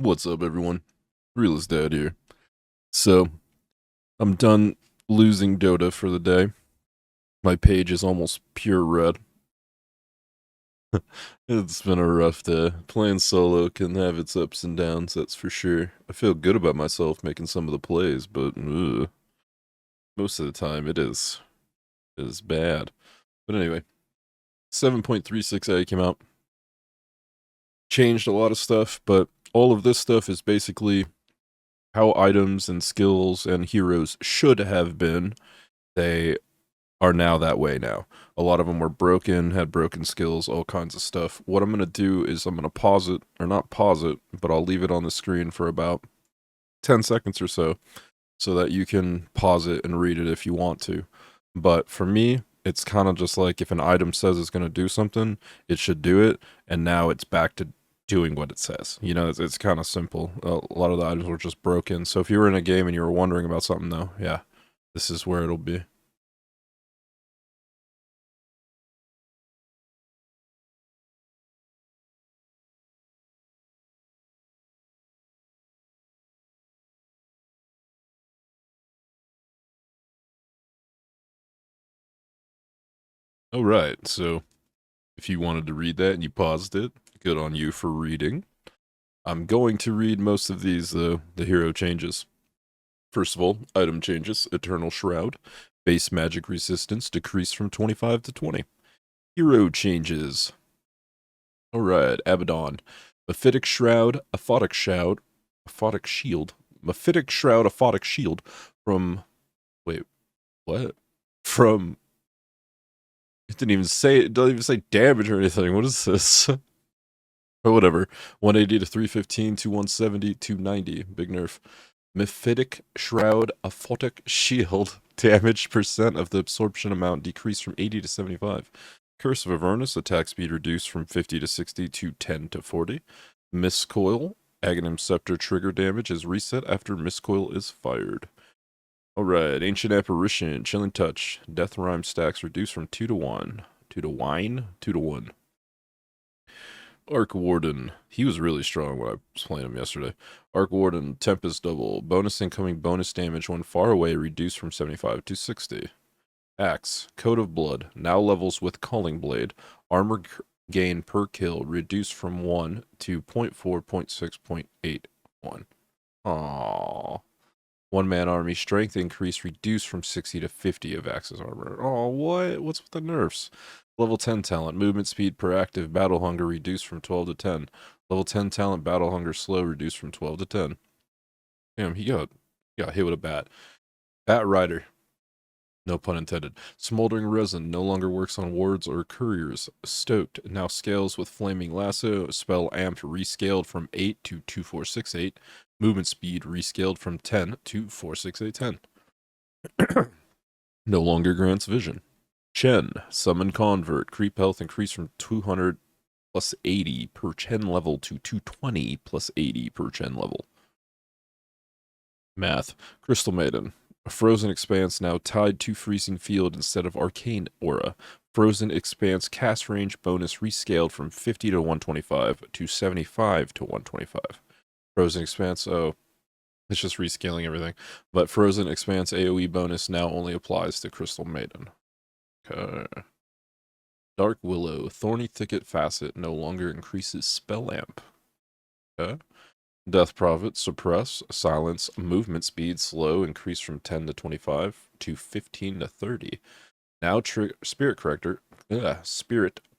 What's up, everyone? RealestDad here. So, I'm done losing Dota for the day. My page is almost pure red. It's been a rough day. Playing solo can have its ups and downs, that's for sure. I feel good about myself making some of the plays, but most of the time it is bad. But anyway, 7.36a came out. Changed a lot of stuff, but all of this stuff is basically how items and skills and heroes should have been. They are now that way now. A lot of them were broken, had broken skills, all kinds of stuff. What I'm going to do is I'm going to pause it, or not pause it, but I'll leave it on the screen for about 10 seconds or so that you can pause it and read it if you want to. But for me, it's kind of just like if an item says it's going to do something, it should do it, and now it's back to doing what it says. You know, it's kind of simple. A lot of the items were just broken. So if you were in a game and you were wondering about something, though, yeah, this is where it'll be. All right, so if you wanted to read that and you paused it, good on you for reading. I'm going to read most of these, though, the hero changes. First of all, item changes. Eternal Shroud. Base magic resistance decreased from 25 to 20. Hero changes. Alright, Abaddon. Mephitic Shroud, Aphotic Shroud, Aphotic Shield. Mephitic Shroud, Aphotic Shield from... Wait, what? From... It doesn't even say damage or anything. What is this? Or whatever. 180 to 315, to 170, 290. Big nerf. Mephitic Shroud, Aphotic Shield. Damage percent of the absorption amount decreased from 80 to 75. Curse of Avernus, attack speed reduced from 50 to 60 to 10 to 40. Miscoil, Aghanim Scepter trigger damage is reset after Miscoil is fired. Alright, Ancient Apparition, Chilling Touch. Death Rhyme stacks reduced from 2 to 1. 2 to wine? 2 to 1. Arc Warden. He was really strong when I was playing him yesterday. Arc Warden, Tempest Double. Bonus incoming bonus damage when far away reduced from 75 to 60. Axe. Coat of Blood. Now levels with Calling Blade. Armor gain per kill reduced from 1 to 0.4, 0.6, 0.81. Aww. One-man army strength increase reduced from 60 to 50 of Axe's armor. Oh, what? What's with the nerfs? Level 10 talent. Movement speed per active. Battle hunger reduced from 12 to 10. Level 10 talent. Battle hunger slow reduced from 12 to 10. Damn, he got hit with a bat. Bat Rider. No pun intended. Smoldering Resin no longer works on wards or couriers. Stoked now scales with Flaming Lasso. Spell amped rescaled from 8 to 2468. Movement speed rescaled from 10 to 46810. No longer grants vision. Chen, Summon Convert. Creep health increased from 200 plus 80 per Chen level to 220 plus 80 per Chen level. Math. Crystal Maiden. A Frozen Expanse now tied to Freezing Field instead of Arcane Aura. Frozen Expanse cast range bonus rescaled from 50 to 125 to 75 to 125. Frozen Expanse, oh, it's just rescaling everything. But Frozen Expanse AoE bonus now only applies to Crystal Maiden. Okay. Dark Willow, Thorny Thicket Facet no longer increases spell amp. Okay. Death Prophet, Suppress, Silence, Movement Speed, Slow, increase from 10 to 25 to 15 to 30. Now Spirit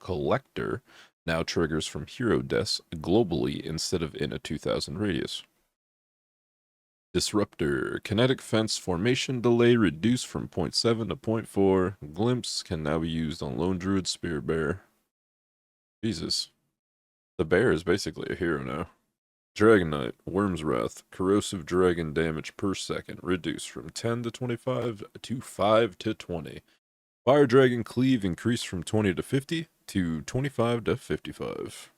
Collector now triggers from hero deaths globally instead of in a 2000 radius. Disruptor, Kinetic Fence Formation Delay reduced from 0.7 to 0.4. Glimpse can now be used on Lone Druid Spear Bear. Jesus. The bear is basically a hero now. Dragon Knight, Worm's Wrath, Corrosive Dragon damage per second, reduced from 10 to 25 to 5 to 20. Fire Dragon Cleave increased from 20 to 50 to 25 to 55.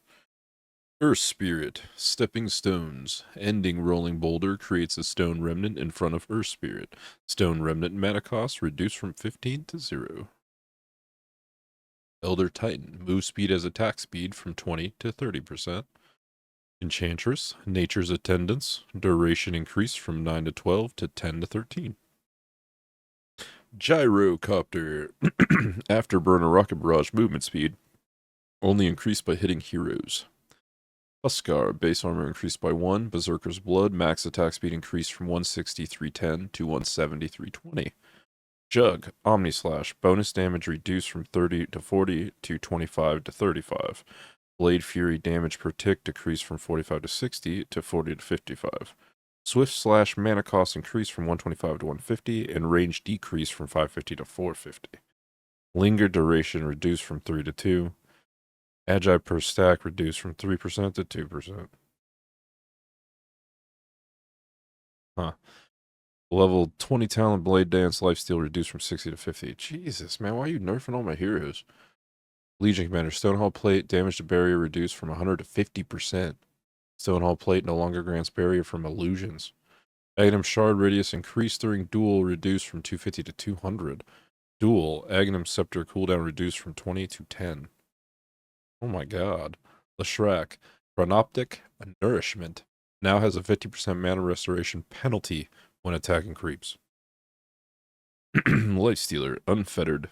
Earth Spirit, Stepping Stones, Ending Rolling Boulder creates a stone remnant in front of Earth Spirit. Stone remnant mana cost reduced from 15 to 0. Elder Titan, move speed as attack speed from 20 to 30%. Enchantress, Nature's Attendance, duration increased from 9 to 12 to 10 to 13. Gyrocopter, Afterburner Rocket Barrage movement speed, only increased by hitting heroes. Huskar, base armor increased by 1, Berserker's Blood, max attack speed increased from 163.10 to 173.20. Jug, Omnislash, bonus damage reduced from 30 to 40 to 25 to 35. Blade Fury damage per tick decreased from 45 to 60 to 40 to 55. Swift Slash mana cost increased from 125 to 150, and range decreased from 550 to 450. Linger duration reduced from 3 to 2. Agi per stack reduced from 3% to 2%. Huh. Level 20 talent Blade Dance lifesteal reduced from 60 to 50. Jesus, man, why are you nerfing all my heroes? Legion Commander, Stonehall Plate, damage to barrier reduced from 100 to 50%. Stonehall Plate no longer grants barrier from illusions. Aghanim Shard radius increased during duel reduced from 250 to 200. Duel, Aghanim Scepter cooldown reduced from 20 to 10. Oh my god. Leshrac, Chronoptic Nourishment, now has a 50% mana restoration penalty when attacking creeps. Lifestealer, Unfettered.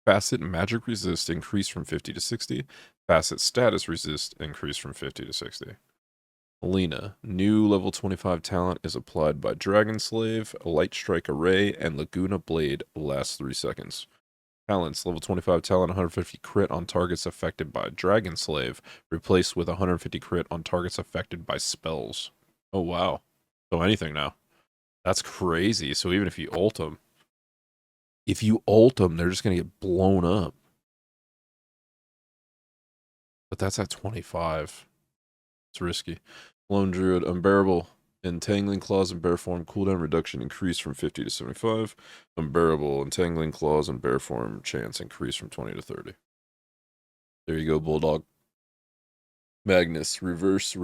Facet Magic Resist increased from 50 to 60. Facet Status Resist increased from 50 to 60. Lena, new level 25 talent is applied by Dragon Slave, Light Strike Array, and Laguna Blade lasts 3 seconds. Talents, level 25 talent, 150 crit on targets affected by Dragon Slave, replaced with 150 crit on targets affected by spells. Oh wow. So anything now. That's crazy. So even if you ult them, they're just going to get blown up. But that's at 25. It's risky. Lone Druid, Unbearable. Entangling Claws and Bear Form cooldown reduction increased from 50 to 75. Unbearable, Entangling Claws and Bear Form chance increased from 20 to 30. There you go, Bulldog. Magnus, reverse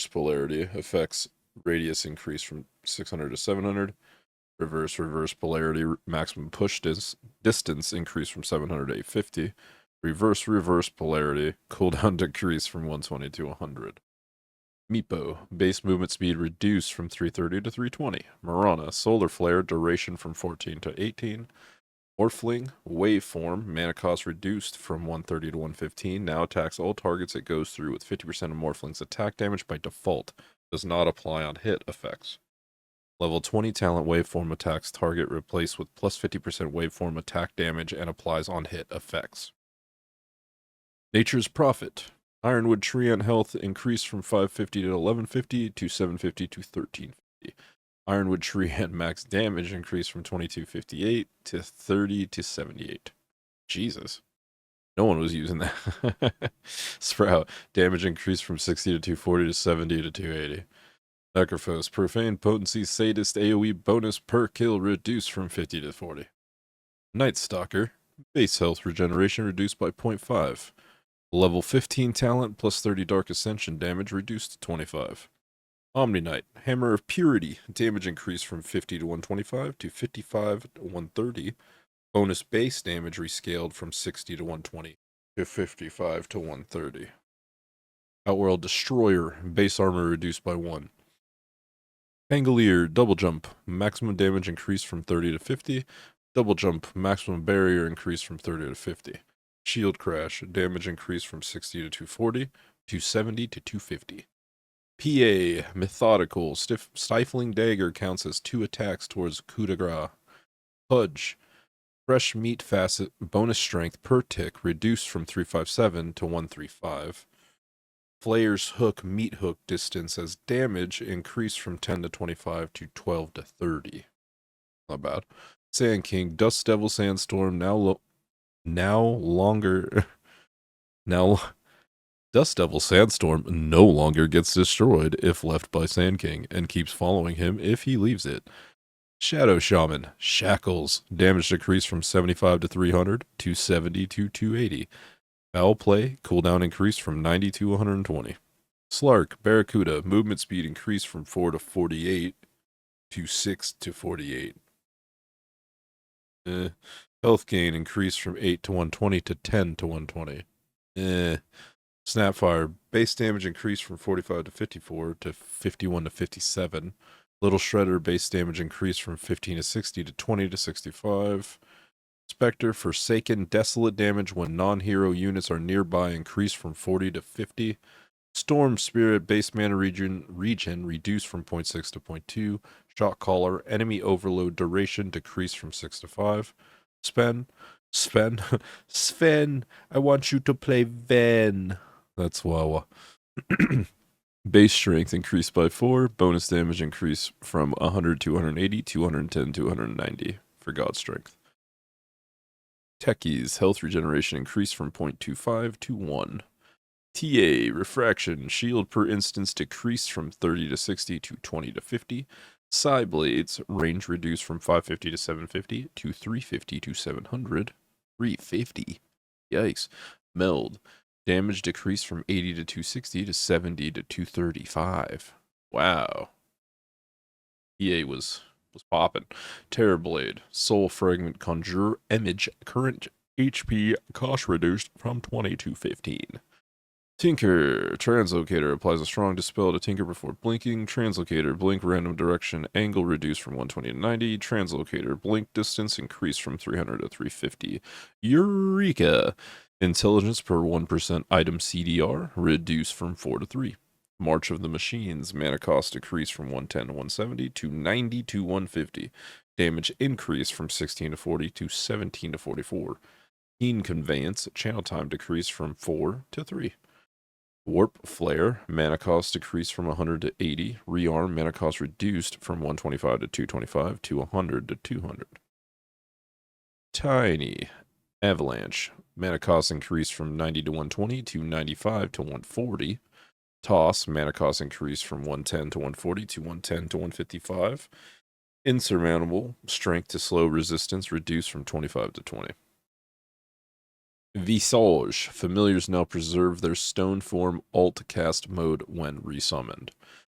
polarity. Effects radius increased from 600 to 700. Reverse polarity. Maximum push distance increased from 700 to 850. Reverse polarity. Cooldown decreased from 120 to 100. Meepo, base movement speed reduced from 330 to 320. Marana, solar flare, duration from 14 to 18. Morphling, waveform, mana cost reduced from 130 to 115. Now attacks all targets it goes through with 50% of Morphling's attack damage by default. Does not apply on hit effects. Level 20 talent waveform attacks target replaced with plus 50% waveform attack damage and applies on hit effects. Nature's Prophet. Ironwood Tree and health increased from 550 to 1150 to 750 to 1350. Ironwood Tree and max damage increased from 2258 to 30 to 78. Jesus. No one was using that. Sprout. Damage increased from 60 to 240 to 70 to 280. Necrophos. Profane Potency Sadist AoE bonus per kill reduced from 50 to 40. Night Stalker. Base health regeneration reduced by 0.5. Level 15 talent plus 30 Dark Ascension damage reduced to 25. Omni Knight, Hammer of Purity, damage increased from 50 to 125 to 55 to 130. Bonus base damage rescaled from 60 to 120 to 55 to 130. Outworld Destroyer, base armor reduced by 1. Pangolier, Double Jump, maximum damage increased from 30 to 50. Double Jump, maximum barrier increased from 30 to 50. Shield Crash, damage increased from 60 to 240, 270 to 250. PA, Methodical, Stifling Dagger counts as 2 attacks towards coup de grace. Pudge, Fresh Meat Facet, bonus strength per tick reduced from 357 to 135. Flayer's Hook, Meat Hook distance as damage increased from 10 to 25 to 12 to 30. Not bad. Sand King, Dust Devil Sandstorm, Dust Devil Sandstorm no longer gets destroyed if left by Sand King and keeps following him if he leaves it. Shadow Shaman, Shackles, damage decreased from 75 to 300 to 70 to 280. Foul Play, cooldown increased from 90 to 120. Slark, Barracuda, movement speed increased from 4 to 48 to 6 to 48. Health gain increased from 8 to 120 to 10 to 120. Snapfire, base damage increased from 45 to 54 to 51 to 57. Little Shredder, base damage increased from 15 to 60 to 20 to 65. Spectre, Forsaken, desolate damage when non-hero units are nearby increased from 40 to 50. Storm Spirit, base mana regen reduced from 0.6 to 0.2. Shock Caller, enemy overload duration decreased from 6 to 5. Sven, Sven, I want you to play Ven. That's Wawa. Base strength increased by 4. Bonus damage increased from 100 to 180, 210 to 190 for God Strength. Techies, health regeneration increased from 0.25 to 1. TA, refraction, shield per instance decreased from 30 to 60 to 20 to 50. Psy blades, range reduced from 550 to 750 to 350 to 700. 350. Yikes. Meld, damage decreased from 80 to 260 to 70 to 235. Wow. EA was popping. Terrorblade, soul fragment, conjure image, current HP cost reduced from 20 to 15. Tinker, translocator, applies a strong dispel to Tinker before blinking. Translocator, blink random direction, angle reduced from 120 to 90. Translocator, blink distance increased from 300 to 350. Eureka, intelligence per 1% item CDR reduced from 4 to 3. March of the Machines, mana cost decreased from 110 to 170 to 90 to 150. Damage increased from 16 to 40 to 17 to 44. Keen Conveyance, channel time decreased from 4 to 3. Warp Flare, mana cost decreased from 100 to 80. Rearm, mana cost reduced from 125 to 225 to 100 to 200. Tiny Avalanche, mana cost increased from 90 to 120 to 95 to 140. Toss, mana cost increased from 110 to 140 to 110 to 155. Insurmountable, strength to slow resistance reduced from 25 to 20. Visage, familiars now preserve their stone form alt cast mode when resummoned.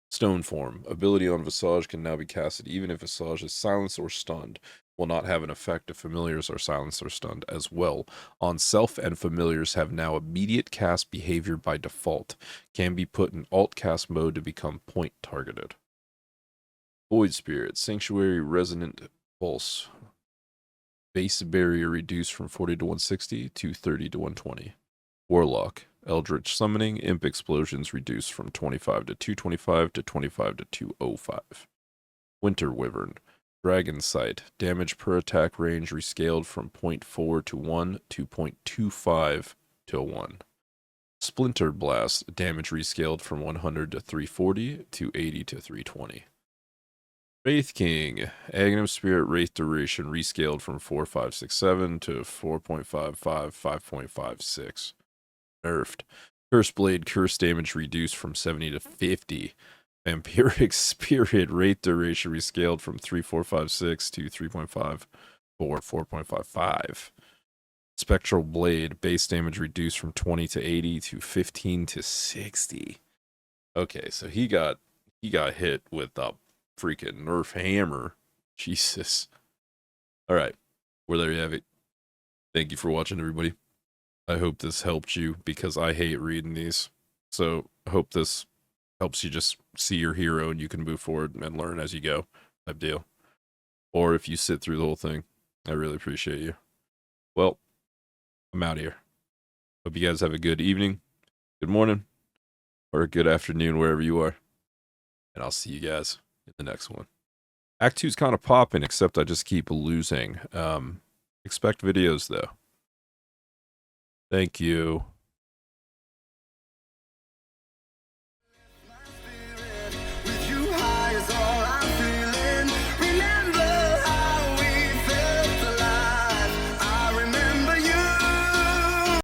Stone form, ability on Visage can now be casted even if Visage is silenced or stunned. Will not have an effect if familiars are silenced or stunned as well. On self and familiars have now immediate cast behavior by default. Can be put in alt cast mode to become point targeted. Void Spirit, Sanctuary Resonant Pulse. Base barrier reduced from 40 to 160 to 30 to 120. Warlock, Eldritch Summoning, Imp Explosions reduced from 25 to 225 to 25 to 205. Winter Wyvern, Dragon Sight, damage per attack range rescaled from 0.4 to 1 to 0.25 to 1. Splinter Blast, damage rescaled from 100 to 340 to 80 to 320. Wraith King, Aghanim Spirit Wraith duration rescaled from 4.567 to 4.55, 5.56. Nerfed. Curse Blade, curse damage reduced from 70 to 50. Vampiric Spirit Wraith duration rescaled from 3.456 to 3.5 or 4.55. Spectral Blade, base damage reduced from 20 to 80 to 15 to 60. Okay, so he got hit with a freaking Nerf hammer. Jesus. All right. Well, there you have it. Thank you for watching, everybody. I hope this helped you because I hate reading these. So I hope this helps you just see your hero and you can move forward and learn as you go type deal. Or if you sit through the whole thing, I really appreciate you. Well, I'm out of here. Hope you guys have a good evening, good morning, or a good afternoon wherever you are. And I'll see you guys in the next one. Act 2's kind of popping, except I just keep losing. Expect videos, though. Thank you.